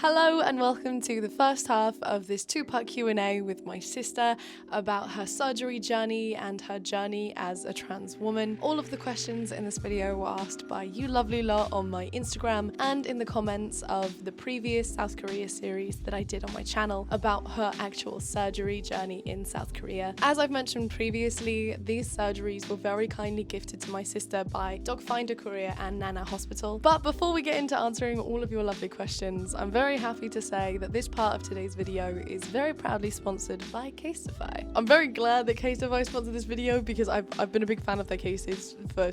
Hello and welcome to the first half of this two-part Q&A with my sister about her surgery journey and her journey as a trans woman. All of the questions in this video were asked by you lovely lot on my Instagram and in the comments of the previous South Korea series that I did on my channel about her actual surgery journey in South Korea. As I've mentioned previously, these surgeries were very kindly gifted to my sister by DOCFINDER Korea and Nana Hospital. But before we get into answering all of your lovely questions, I'm very happy to say that this part of today's video is very proudly sponsored by Casetify. I'm very glad that Casetify sponsored this video because I've been a big fan of their cases for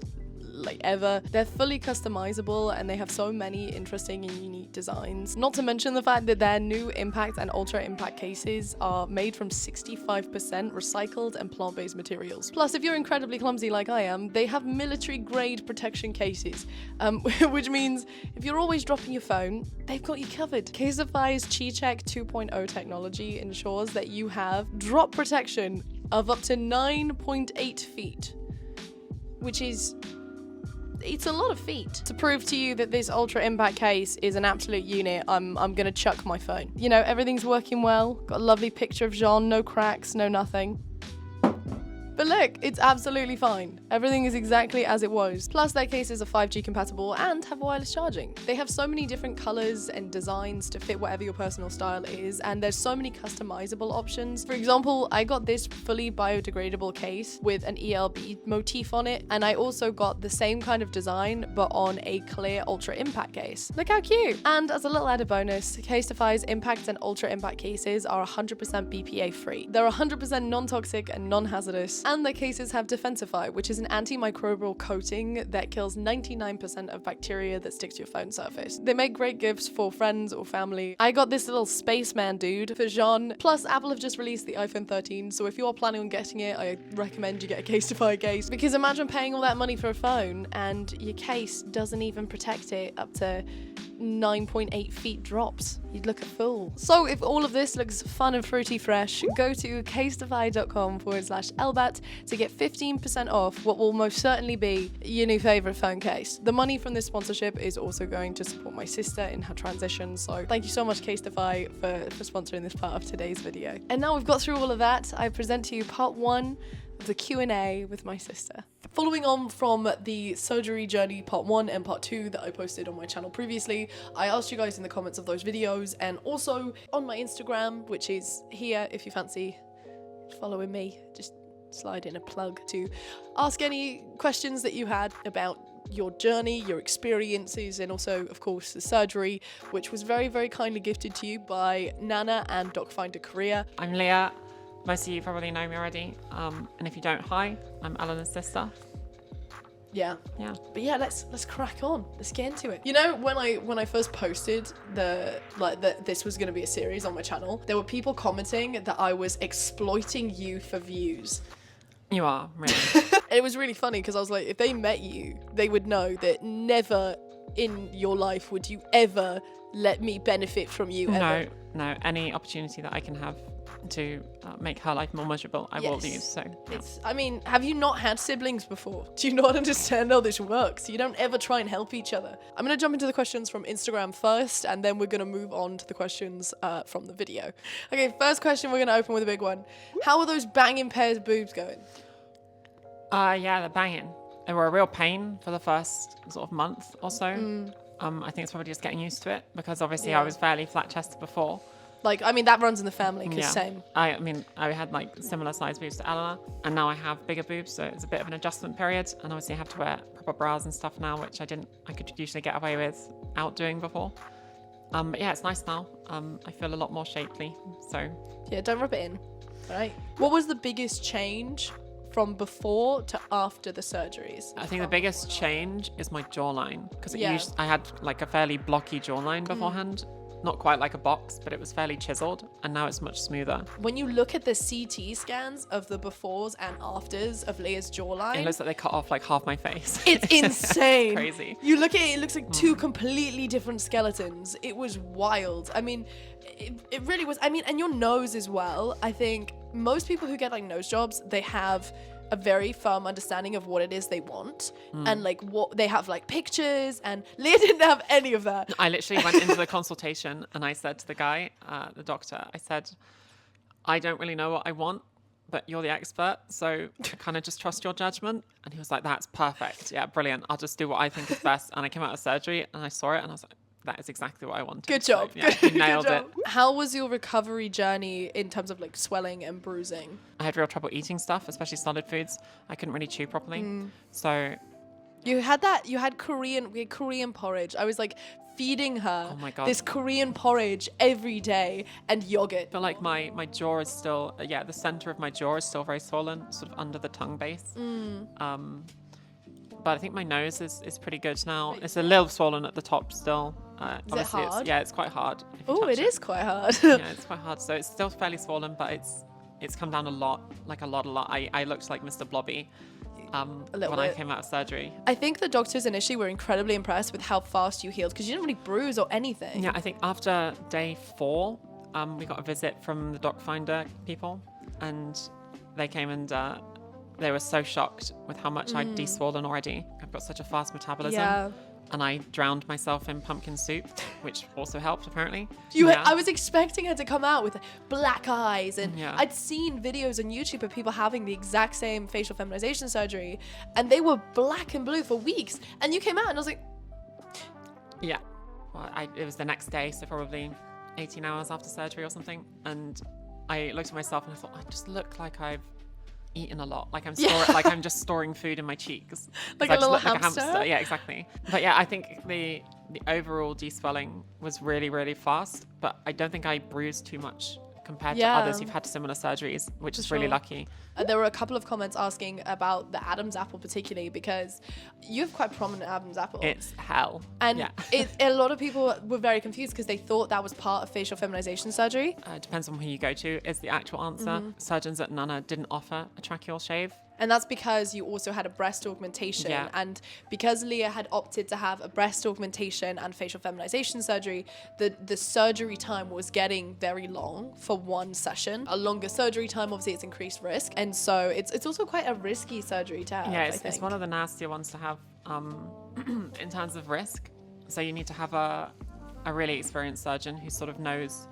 like ever. They're fully customizable and they have so many interesting and unique designs. Not to mention the fact that their new impact and ultra impact cases are made from 65% recycled and plant-based materials. Plus, if you're incredibly clumsy like I am, they have military grade protection cases, which means if you're always dropping your phone, they've got you covered. Casetify's CheckCheck 2.0 technology ensures that you have drop protection of up to 9.8 feet, which is it's a lot of feet. To prove to you that this ultra impact case is an absolute unit, I'm gonna chuck my phone. You know, everything's working well. Got a lovely picture of Jean, no cracks, no nothing. But look, it's absolutely fine. Everything is exactly as it was. Plus, their cases are 5G compatible and have wireless charging. They have so many different colors and designs to fit whatever your personal style is, and there's so many customizable options. For example, I got this fully biodegradable case with an Ellbat motif on it, and I also got the same kind of design, but on a clear ultra impact case. Look how cute! And as a little added bonus, Casetify's impact and ultra impact cases are 100% BPA free. They're 100% non-toxic and non-hazardous. And their cases have Defensify, which is an antimicrobial coating that kills 99% of bacteria that sticks to your phone surface. They make great gifts for friends or family. I got this little spaceman dude for Jean. Plus, Apple have just released the iPhone 13, so if you are planning on getting it, I recommend you get a Casetify case. Because imagine paying all that money for a phone and your case doesn't even protect it up to 9.8 feet drops. You'd look a fool. So if all of this looks fun and fruity fresh, go to casetify.com/Ellbat to get 15% off what will most certainly be your new favorite phone case. The money from this sponsorship is also going to support my sister in her transition, so thank you so much Casetify for sponsoring this part of today's video. And now we've got through all of that, I present to you part one of the Q&A with my sister. Following on from the surgery journey part 1 and part 2 that I posted on my channel previously, I asked you guys in the comments of those videos and also on my Instagram, which is here if you fancy following me, just slide in a plug to ask any questions that you had about your journey, your experiences, and also, of course, the surgery, which was very, very kindly gifted to you by Nana and DOCFINDER Korea. I'm Leah. Most of you probably know me already. And if you don't, hi, I'm Eleanor's sister. Yeah. But yeah, let's crack on. Let's get into it. You know, when I first posted that this was going to be a series on my channel, there were people commenting that I was exploiting you for views. You are, really. It was really funny because I was like, if they met you, they would know that never in your life would you ever let me benefit from you ever. No, any opportunity that I can have to make her life more miserable, I will use. So yeah. I mean, have you not had siblings before? Do you not understand how this works? You don't ever try and help each other. I'm gonna jump into the questions from Instagram first, and then we're gonna move on to the questions from the video. Okay, first question, we're gonna open with a big one. How are those banging pairs of boobs going? Yeah, they're banging. They were a real pain for the first sort of month or so. I think it's probably just getting used to it because obviously I was fairly flat-chested before. Like, I mean, that runs in the family, because same. I mean, I had like similar size boobs to Eleanor, and now I have bigger boobs, so it's a bit of an adjustment period. And obviously I have to wear proper bras and stuff now, which I could usually get away with out doing before. But yeah, it's nice now. I feel a lot more shapely, so. Yeah, don't rub it in, all right? What was the biggest change from before to after the surgeries? I think the biggest change is my jawline, because I had like a fairly blocky jawline beforehand. Not quite like a box, but it was fairly chiseled, and now it's much smoother. When you look at the CT scans of the befores and afters of Leah's jawline, it looks like they cut off like half my face. It's insane. It's crazy. You look at it, it looks like two completely different skeletons. It was wild. I mean, it really was. I mean, and your nose as well. I think most people who get like nose jobs, they have a very firm understanding of what it is they want and like what they have, like pictures, and Leah didn't have any of that. I literally went into the consultation and I said to the guy, the doctor, I said, I don't really know what I want, but you're the expert, so I kind of just trust your judgment. And he was like, that's perfect. Yeah, brilliant. I'll just do what I think is best. And I came out of surgery and I saw it and I was like, that is exactly what I wanted. Good job. So, yeah, he nailed it. How was your recovery journey in terms of like swelling and bruising? I had real trouble eating stuff, especially solid foods. I couldn't really chew properly. So you had Korean porridge. I was like feeding her this Korean porridge every day, and yogurt. I feel like my jaw is still, the center of my jaw is still very swollen, sort of under the tongue base. But I think my nose is pretty good now. It's a little swollen at the top still. Is it hard? It's quite hard. Oh, it is quite hard. Yeah, it's quite hard. So it's still fairly swollen, but it's come down a lot. I looked like Mr. Blobby when I came out of surgery. I think the doctors initially were incredibly impressed with how fast you healed, because you didn't really bruise or anything. Yeah, I think after day 4, we got a visit from the DOCFINDER people, and they came and they were so shocked with how much I'd deswollen already. I've got such a fast metabolism. Yeah. And I drowned myself in pumpkin soup, which also helped, apparently. I was expecting her to come out with black eyes, and I'd seen videos on YouTube of people having the exact same facial feminization surgery, and they were black and blue for weeks. And you came out, and I was like... Yeah. Well, it was the next day, so probably 18 hours after surgery or something. And I looked at myself, and I thought, I just look like I've eaten a lot, like I'm just storing food in my cheeks, like a little hamster. Yeah, exactly. But yeah, I think the overall de-swelling was really, really fast, but I don't think I bruised too much compared to others who've had similar surgeries, which is really lucky. There were a couple of comments asking about the Adam's apple particularly, because you have quite prominent Adam's apple. It's hell. And a lot of people were very confused because they thought that was part of facial feminization surgery. It depends on who you go to is the actual answer. Surgeons at Nana didn't offer a tracheal shave. And that's because you also had a breast augmentation. Yeah. And because Leah had opted to have a breast augmentation and facial feminization surgery, the surgery time was getting very long for one session. A longer surgery time, obviously, it's increased risk. And so it's also quite a risky surgery to have. Yeah, it's one of the nastier ones to have in terms of risk. So you need to have a really experienced surgeon who sort of knows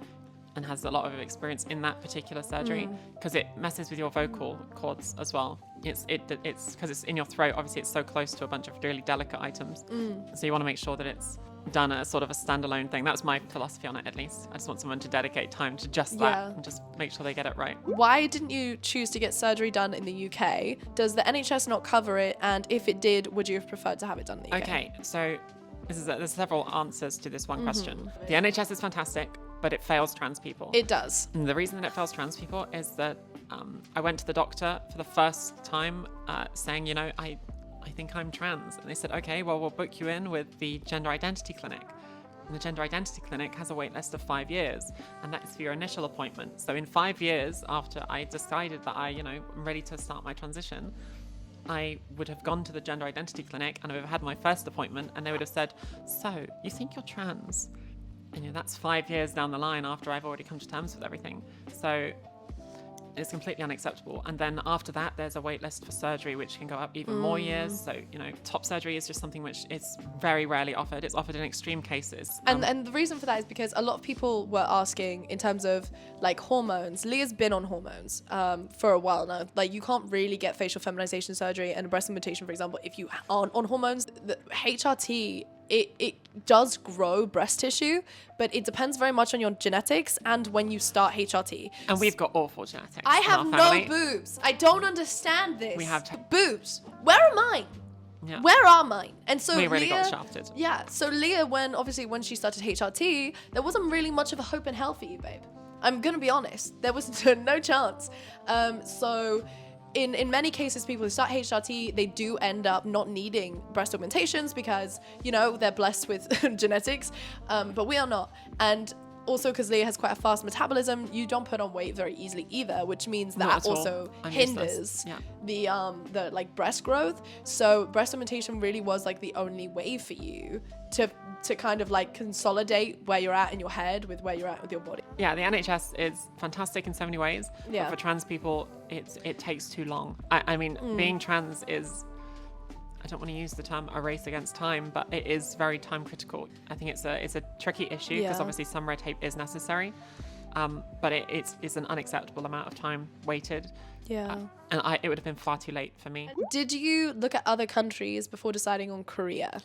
and has a lot of experience in that particular surgery, because it messes with your vocal cords as well. It's because it's in your throat. Obviously, it's so close to a bunch of really delicate items. So you want to make sure that it's done as sort of a standalone thing. That's my philosophy on it, at least. I just want someone to dedicate time to just that and just make sure they get it right. Why didn't you choose to get surgery done in the UK? Does the NHS not cover it? And if it did, would you have preferred to have it done in the UK? Okay, so there's several answers to this one question. The NHS is fantastic, but it fails trans people. It does. And the reason that it fails trans people is that I went to the doctor for the first time saying, I think I'm trans. And they said, okay, well, we'll book you in with the gender identity clinic. And the gender identity clinic has a wait list of 5 years, and that is for your initial appointment. So in 5 years after I decided that I'm ready to start my transition, I would have gone to the gender identity clinic and I would have had my first appointment, and they would have said, so you think you're trans? And that's 5 years down the line after I've already come to terms with everything. So it's completely unacceptable. And then after that, there's a wait list for surgery, which can go up even more years. So, top surgery is just something which is very rarely offered. It's offered in extreme cases. And the reason for that is because a lot of people were asking in terms of like hormones. Leah's been on hormones for a while now. Like, you can't really get facial feminization surgery and a breast augmentation, for example, if you aren't on hormones. The HRT, it does grow breast tissue, but it depends very much on your genetics and when you start HRT. And we've got awful genetics. I have no boobs. I don't understand this. We have boobs. Where are mine? Yeah. Where are mine? And so we really Leah, got shafted. Yeah. So Leah, when she started HRT, there wasn't really much of a hope in hell for you, babe. I'm gonna be honest. There was no chance. So in many cases, people who start HRT, they do end up not needing breast augmentations because, they're blessed with genetics, but we are not. And also because Leah has quite a fast metabolism, you don't put on weight very easily either, which means that also hinders the like breast growth. So breast augmentation really was like the only way for you to kind of like consolidate where you're at in your head with where you're at with your body. Yeah, the NHS is fantastic in so many ways, but for trans people, it takes too long. I mean, being trans is, I don't want to use the term a race against time, but it is very time critical. I think it's a tricky issue because obviously some red tape is necessary, but it's an unacceptable amount of time waited. Yeah. And it would have been far too late for me. Did you look at other countries before deciding on Korea?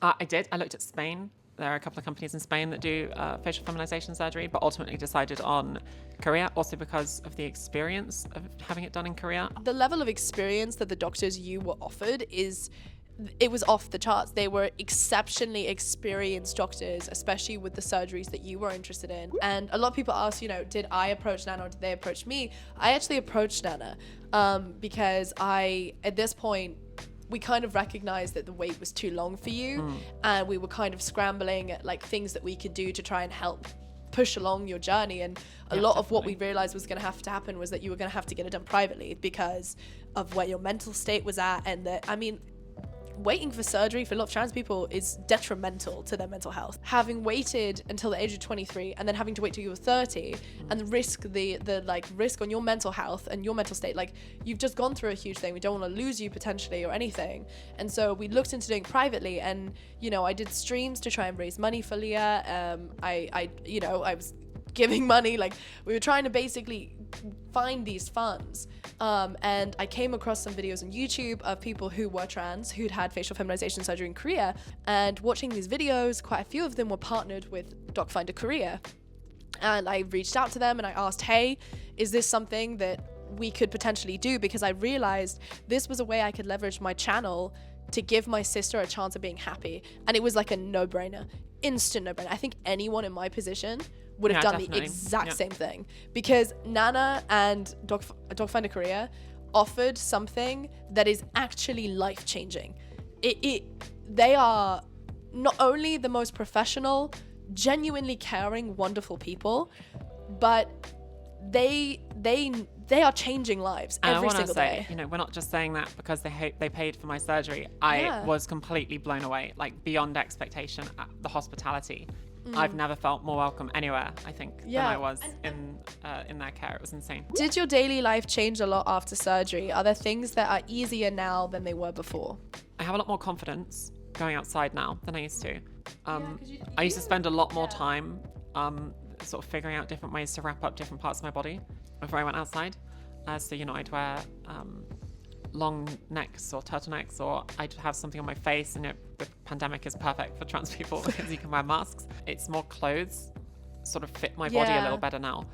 I did. I looked at Spain. There are a couple of companies in Spain that do facial feminization surgery, but ultimately decided on Korea, also because of the experience of having it done in Korea. The level of experience that the doctors you were offered it was off the charts. They were exceptionally experienced doctors, especially with the surgeries that you were interested in. And a lot of people ask, did I approach Nana or did they approach me? I actually approached Nana because at this point, we kind of recognized that the wait was too long for you, and we were kind of scrambling at like things that we could do to try and help push along your journey. And a lot of what we realized was going to have to happen was that you were going to have to get it done privately because of where your mental state was at, and that, I mean, waiting for surgery for a lot of trans people is detrimental to their mental health. Having waited until the age of 23 and then having to wait till you were 30 and the risk on your mental health and your mental state, like, you've just gone through a huge thing. We don't want to lose you potentially or anything. And so we looked into doing privately, and I did streams to try and raise money for Leah. I was giving money, like, we were trying to basically find these funds, and I came across some videos on YouTube of people who were trans who'd had facial feminization surgery in Korea, and watching these videos, quite a few of them were partnered with DOCFINDER Korea, and I reached out to them and I asked, hey, is this something that we could potentially do? Because I realized this was a way I could leverage my channel to give my sister a chance of being happy, and it was like a no-brainer, instant no-brainer. I think anyone in my position would have done definitely the exact same thing, because Nana and DOCFINDER Korea offered something that is actually life-changing. They are not only the most professional, genuinely caring, wonderful people, but they are changing lives every single day. We're not just saying that because they paid for my surgery. I was completely blown away, like beyond expectation, at the hospitality. I've never felt more welcome anywhere, I think, than I was in their care. It was insane. Did your daily life change a lot after surgery? Are there things that are easier now than they were before? I have a lot more confidence going outside now than I used to. I used to spend a lot more time sort of figuring out different ways to wrap up different parts of my body before I went outside. So, I'd wear long necks or turtlenecks, or I'd have something on my face, and the pandemic is perfect for trans people because you can wear masks. It's more clothes sort of fit my body a little better now.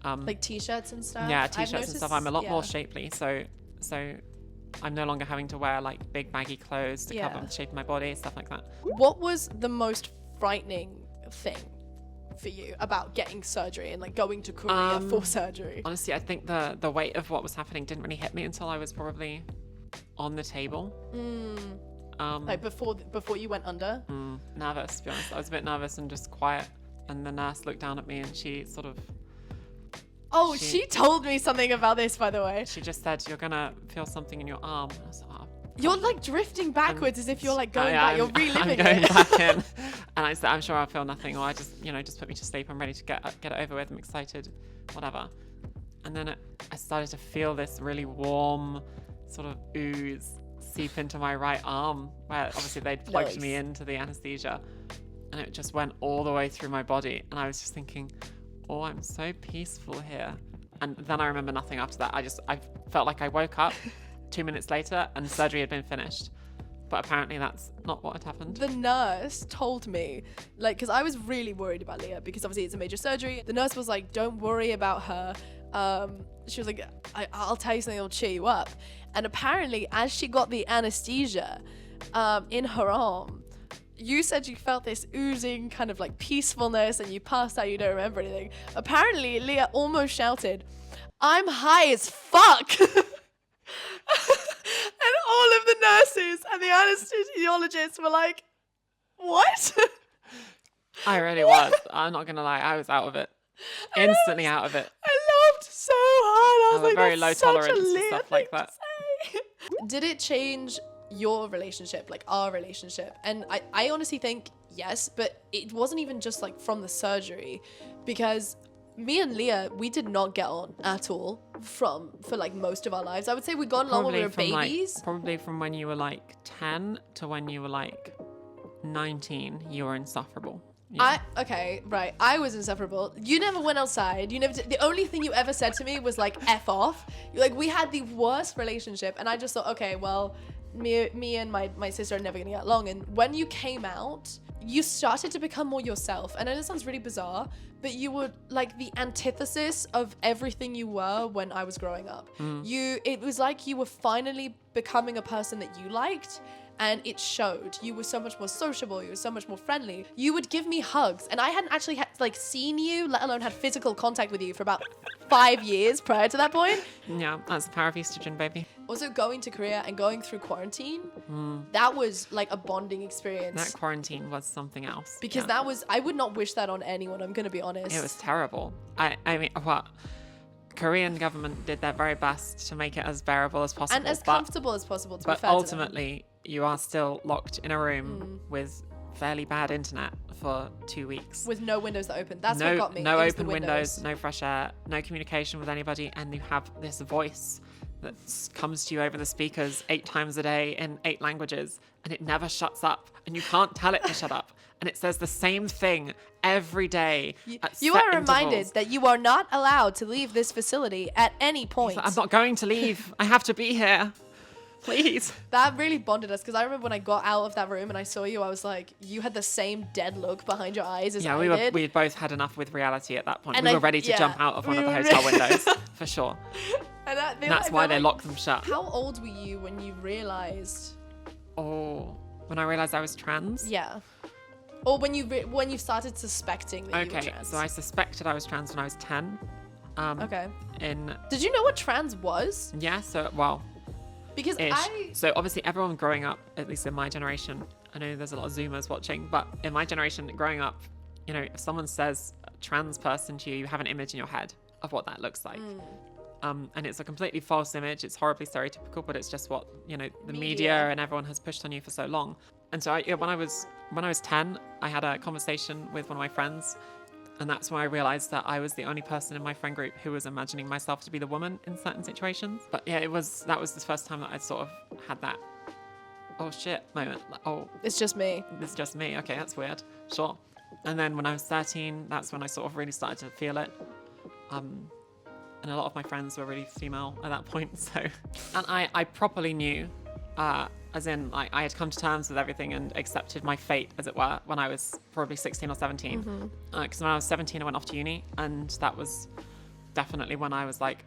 Like t-shirts and stuff? Yeah, t-shirts and stuff. I'm a lot more shapely, so I'm no longer having to wear like big baggy clothes to cover the shape of my body, stuff like that. What was the most frightening thing for you about getting surgery and like going to Korea for surgery? Honestly, I think the weight of what was happening didn't really hit me until I was probably on the table. Like before you went under? Nervous, to be honest. I was a bit nervous and just quiet, and the nurse looked down at me and she sort of... Oh, she told me something about this, by the way. She just said, you're gonna feel something in your arm. And I was like, oh. You're like drifting backwards as if you're like going back. You're reliving I'm going back in. And I said, I'm sure I'll feel nothing, or I just, just put me to sleep. I'm ready to get it over with. I'm excited, whatever. And then I started to feel this really warm sort of ooze seep into my right arm, where obviously they'd plugged me into the anesthesia, and it just went all the way through my body. And I was just thinking, oh, I'm so peaceful here. And then I remember nothing after that. I felt like I woke up 2 minutes later and surgery had been finished, but apparently that's not what had happened. The nurse told me, like, because I was really worried about Leah, because obviously it's a major surgery. The nurse was like, don't worry about her. She was like, I'll tell you something that'll cheer you up. And apparently, as she got the anesthesia in her arm, you said you felt this oozing kind of like peacefulness, and you passed out, you don't remember anything. Apparently, Leah almost shouted, I'm high as fuck. And all of the nurses and the anesthesiologists were like, what? I really was. I'm not going to lie. I was out of it. Instantly out of it. I laughed so hard. I was like, very that's low such a tolerance to Leah stuff like thing to that. say. Did it change your relationship, like our relationship? And I honestly think yes, but it wasn't even just like from the surgery, because me and Leah, we did not get on at all for like most of our lives. I would say we got along when we were babies. Probably from when you were like 10 to when you were like 19, you were insufferable. Yeah. I was insufferable. You never went outside. You never the only thing you ever said to me was like F off. Like, we had the worst relationship, and I just thought, okay, well, me and my sister are never gonna get along. And when you came out, you started to become more yourself. And I know it sounds really bizarre, but you were like the antithesis of everything you were when I was growing up. It was like you were finally becoming a person that you liked. And it showed. You were so much more sociable. You were so much more friendly. You would give me hugs, and I hadn't actually seen you, let alone had physical contact with you, for about 5 years prior to that point. Yeah, that's the power of estrogen, baby. Also, going to Korea and going through quarantine, that was like a bonding experience. That quarantine was something else. Because that was, I would not wish that on anyone, I'm going to be honest. It was terrible. I mean, what? Korean government did their very best to make it as bearable as possible. And as comfortable as possible, to be fair to them. But ultimately, you are still locked in a room with fairly bad internet for 2 weeks. With no windows that open. That's what got me. No open windows, no fresh air, no communication with anybody, and you have this voice that comes to you over the speakers 8 times a day in 8 languages, and it never shuts up, and you can't tell it to shut up. And it says the same thing every day. You are reminded that you are not allowed to leave this facility at any point. Like, I'm not going to leave. I have to be here. Please. That really bonded us, because I remember when I got out of that room and I saw you, I was like, you had the same dead look behind your eyes as I did. We both had enough with reality at that point. And we were ready to jump out of one of the hotel windows, for sure. And that's why they locked them shut. How old were you when you realized? Oh, when I realized I was trans? Yeah. Or when you started suspecting that you were trans? So I suspected I was trans when I was 10. Okay. Did you know what trans was? Yeah, because so obviously everyone growing up, at least in my generation, I know there's a lot of Zoomers watching, but in my generation growing up, you know, if someone says trans person to you, you have an image in your head of what that looks like. And it's a completely false image. It's horribly stereotypical, but it's just what, you know, the media and everyone has pushed on you for so long. And so when I was 10, I had a conversation with one of my friends, and that's when I realized that I was the only person in my friend group who was imagining myself to be the woman in certain situations. But yeah, that was the first time that I sort of had that, oh shit moment. Like, oh, it's just me. It's just me. Okay, that's weird. Sure. And then when I was 13, that's when I sort of really started to feel it. And a lot of my friends were really female at that point. So, and I properly knew, as in, like, I had come to terms with everything and accepted my fate, as it were, when I was probably 16 or 17. Because when I was 17, I went off to uni, and that was definitely when I was like,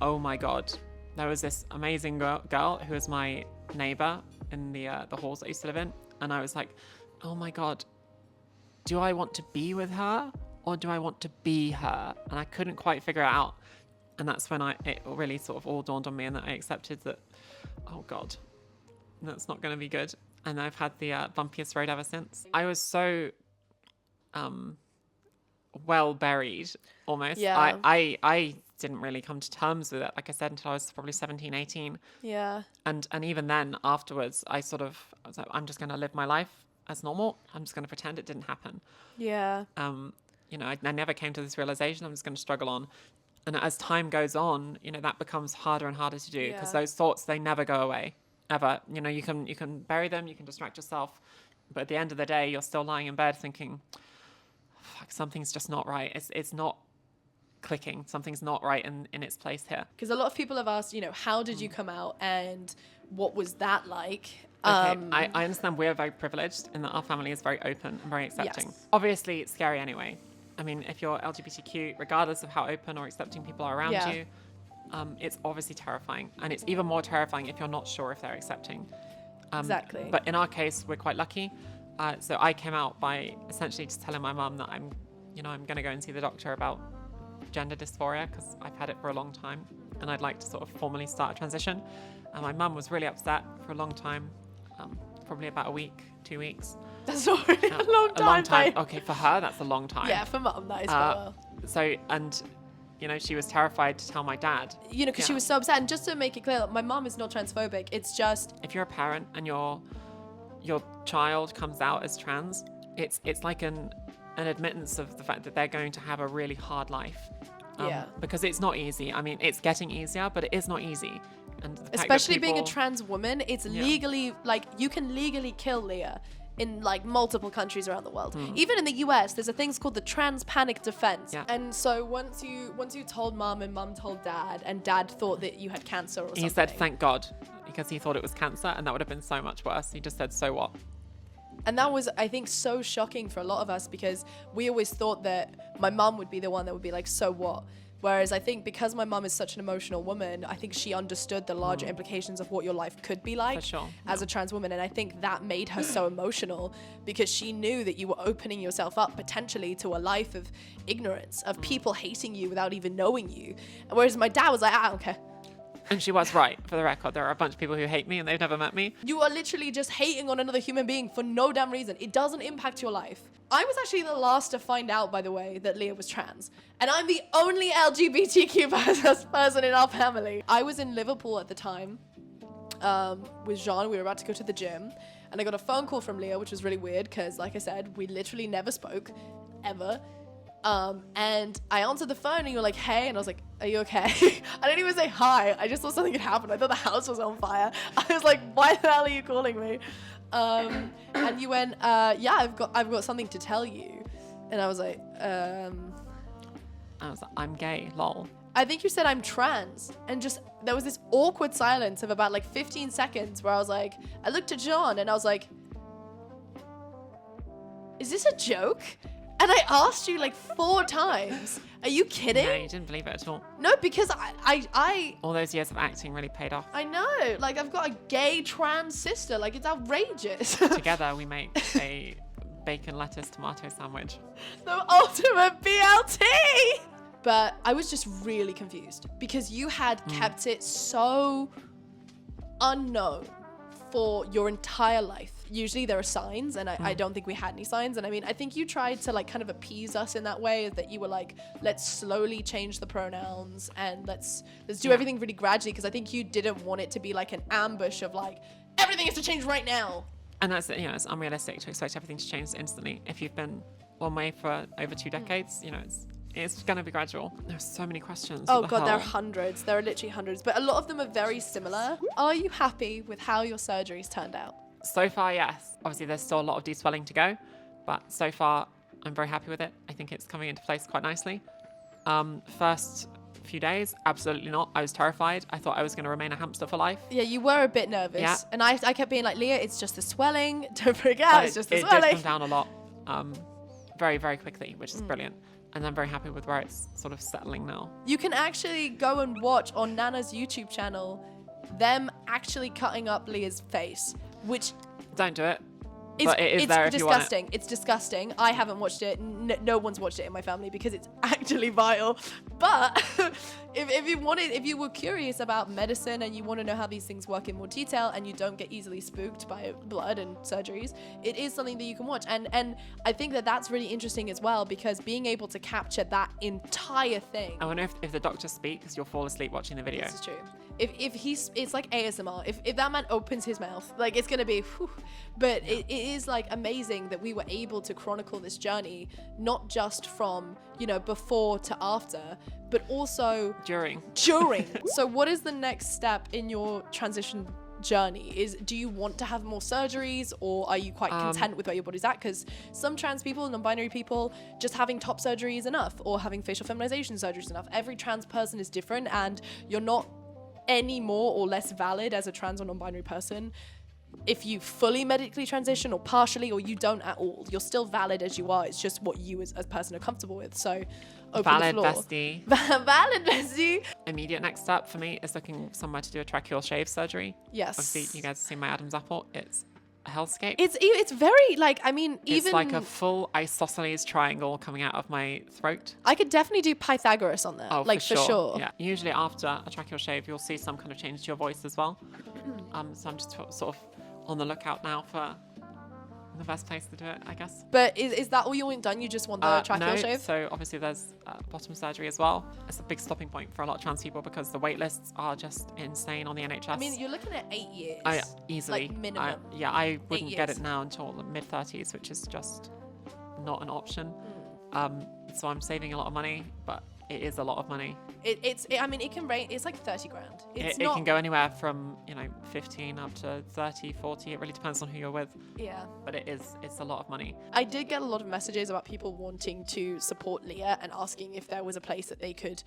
oh my God. There was this amazing girl who was my neighbor in the halls I used to live in. And I was like, oh my God, do I want to be with her or do I want to be her? And I couldn't quite figure it out. And that's when it really sort of all dawned on me, and that I accepted that, oh God, that's not going to be good. And I've had the bumpiest road ever since. I was so well buried, almost. Yeah. I didn't really come to terms with it, like I said, until I was probably 17, 18. Yeah. And even then, afterwards, I was like, I'm just going to live my life as normal. I'm just going to pretend it didn't happen. Yeah. You know, I never came to this realization. I'm just going to struggle on. And as time goes on, you know, that becomes harder and harder to do, because those thoughts, they never go away, ever. You know, you can bury them, you can distract yourself, but at the end of the day, you're still lying in bed thinking, fuck, something's just not right. It's not clicking. Something's not right in its place here. Because a lot of people have asked, you know, how did you come out and what was that like? Okay, I understand we're very privileged in that our family is very open and very accepting. Yes. Obviously, it's scary anyway. I mean, if you're LGBTQ, regardless of how open or accepting people are around you, it's obviously terrifying. And it's even more terrifying if you're not sure if they're accepting. Exactly. But in our case, we're quite lucky. So I came out by essentially just telling my mum that I'm going to go and see the doctor about gender dysphoria, because I've had it for a long time and I'd like to sort of formally start a transition. And my mum was really upset for a long time. probably about a week, 2 weeks. That's not really a long time. Babe. Okay, for her, that's a long time. Yeah, for mum, that is quite well. So, and, you know, she was terrified to tell my dad. You know, because she was so upset. And just to make it clear, my mum is not transphobic. It's just... If you're a parent and your child comes out as trans, it's like an admittance of the fact that they're going to have a really hard life. Because it's not easy. I mean, it's getting easier, but it is not easy. And especially being a trans woman, it's legally, like, you can legally kill Leah in like multiple countries around the world. Even in the US, there's a thing called the trans panic defense. And so once you told mum and mum told dad, and dad thought that you had cancer or something. He said, thank God, because he thought it was cancer, and that would have been so much worse. He just said, so what? And that was, I think, so shocking for a lot of us, because we always thought that my mum would be the one that would be like, so what? Whereas I think because my mum is such an emotional woman, I think she understood the larger implications of what your life could be like as a trans woman. And I think that made her so emotional, because she knew that you were opening yourself up potentially to a life of ignorance, of people hating you without even knowing you. Whereas my dad was like, I don't care. And she was right, for the record. There are a bunch of people who hate me and they've never met me. You are literally just hating on another human being for no damn reason. It doesn't impact your life. I was actually the last to find out, by the way, that Leah was trans. And I'm the only LGBTQ person in our family. I was in Liverpool at the time with Jean. We were about to go to the gym. And I got a phone call from Leah, which was really weird because, like I said, we literally never spoke, ever. And I answered the phone and you were like, hey, and I was like, are you okay? I didn't even say hi. I just thought something had happened. I thought the house was on fire. I was like, why the hell are you calling me? And you went, yeah, I've got something to tell you. And I was like, I'm gay, lol. I think you said I'm trans. And just, there was this awkward silence of about like 15 seconds where I was like, I looked at John and I was like, is this a joke? And I asked you like 4 times. Are you kidding? No, you didn't believe it at all. No, because I all those years of acting really paid off. I know. Like, I've got a gay trans sister. Like, it's outrageous. Together we make a bacon, lettuce, tomato sandwich. The ultimate BLT! But I was just really confused because you had kept it so unknown for your entire life. Usually there are signs, and I don't think we had any signs. And I mean, I think you tried to like kind of appease us in that way, that you were like, let's slowly change the pronouns and let's do everything really gradually, because I think you didn't want it to be like an ambush of like, everything has to change right now. And that's, you know, it's unrealistic to expect everything to change instantly. If you've been one way for over 2 decades, you know, it's going to be gradual. There's so many questions. Oh God, there are hundreds. There are literally hundreds, but a lot of them are very similar. Are you happy with how your surgeries turned out? So far, yes. Obviously, there's still a lot of deswelling to go, but so far, I'm very happy with it. I think it's coming into place quite nicely. First few days, absolutely not. I was terrified. I thought I was going to remain a hamster for life. Yeah, you were a bit nervous. Yeah. And I kept being like, Leah, it's just the swelling. Don't freak out. It's just the swelling. It did come down a lot very, very quickly, which is brilliant. And I'm very happy with where it's sort of settling now. You can actually go and watch on Nana's YouTube channel them actually cutting up Leah's face, which... Don't do it. But it is there if you want it. It's disgusting. I haven't watched it. No one's watched it in my family because it's actually vile. But if you were curious about medicine and you want to know how these things work in more detail and you don't get easily spooked by blood and surgeries, it is something that you can watch. And I think that that's really interesting as well, because being able to capture that entire thing. I wonder if the doctor speaks, you'll fall asleep watching the video. This is true. It's like ASMR. If that man opens his mouth, like, it's gonna be whew. But it is like amazing that we were able to chronicle this journey, not just from, you know, before to after, but also during. So what is the next step in your transition journey? Do you want to have more surgeries, or are you quite content with where your body's at? Because some trans people, non-binary people, just having top surgery is enough, or having facial feminization surgery is enough. Every trans person is different, and you're not any more or less valid as a trans or non-binary person if you fully medically transition or partially, or you don't at all. You're still valid as you are. It's just what you as a person are comfortable with. So open valid the floor. Bestie. Valid bestie. Immediate next step for me is looking somewhere to do a tracheal shave surgery. Yes. Obviously, you guys have seen my Adam's apple. It's a hellscape. It's very, like, I mean, even... It's like a full isosceles triangle coming out of my throat. I could definitely do Pythagoras on that. Oh, like, for sure. Yeah. Usually after a tracheal shave, you'll see some kind of change to your voice as well. So I'm just sort of on the lookout now for the best place to do it, I guess. But is that all you want done? You just want the tracheal no, shave? So obviously there's bottom surgery as well. It's a big stopping point for a lot of trans people because the wait lists are just insane on the NHS. I mean, you're looking at 8 years. Easily. Like minimum. I wouldn't get it now until the mid-30s, which is just not an option. So I'm saving a lot of money, but it is a lot of money. I mean, it can range. It's like 30 grand. It can go anywhere from 15 up to 30, 40. It really depends on who you're with. Yeah. But it's a lot of money. I did get a lot of messages about people wanting to support Leah and asking if there was a place that they could,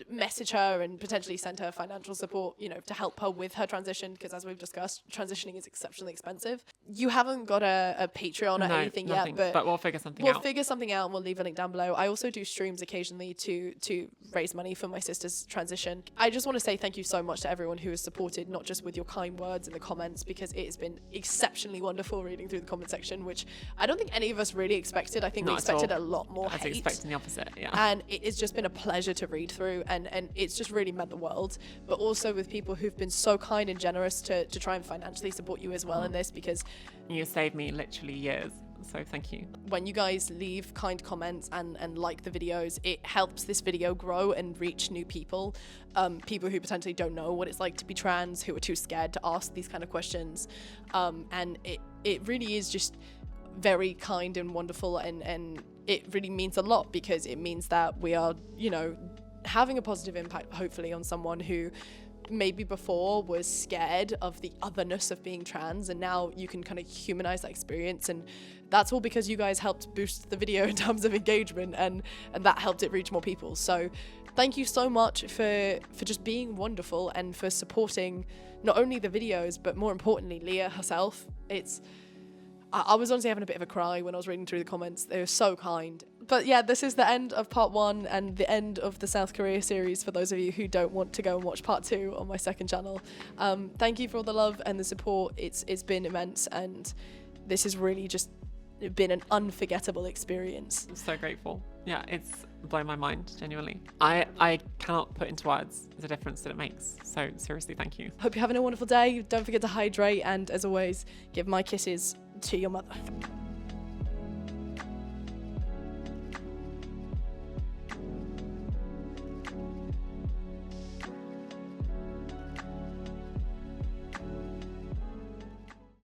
message her and potentially send her financial support, to help her with her transition, because as we've discussed, transitioning is exceptionally expensive. You haven't got a Patreon or anything nothing, yet, but we'll figure something out. We'll figure something out and we'll leave a link down below. I also do streams occasionally to raise money for my sister's transition. I just want to say thank you so much to everyone who has supported, not just with your kind words in the comments, because it has been exceptionally wonderful reading through the comment section, which I don't think any of us really expected. I think we expected a lot more hate. I was expecting the opposite, yeah. And it has just been a pleasure to read through, and it's just really meant the world. But also with people who've been so kind and generous to try and financially support you as well in this, because you saved me literally years. So thank you. When you guys leave kind comments and like the videos, it helps this video grow and reach new people, people who potentially don't know what it's like to be trans, who are too scared to ask these kind of questions. And it really is just very kind and wonderful, and it really means a lot, because it means that we are, having a positive impact, hopefully, on someone who maybe before was scared of the otherness of being trans, and now you can kind of humanize that experience. And that's all because you guys helped boost the video in terms of engagement, and that helped it reach more people. So thank you so much for just being wonderful and for supporting not only the videos, but more importantly, Leah herself. I was honestly having a bit of a cry when I was reading through the comments. They were so kind. But yeah, this is the end of part 1 and the end of the South Korea series for those of you who don't want to go and watch part 2 on my second channel. Thank you for all the love and the support. It's been immense, and this has really just been an unforgettable experience. I'm so grateful. Yeah, it's blown my mind, genuinely. I cannot put into words the difference that it makes. So seriously, thank you. Hope you're having a wonderful day. Don't forget to hydrate, and as always, give my kisses to your mother.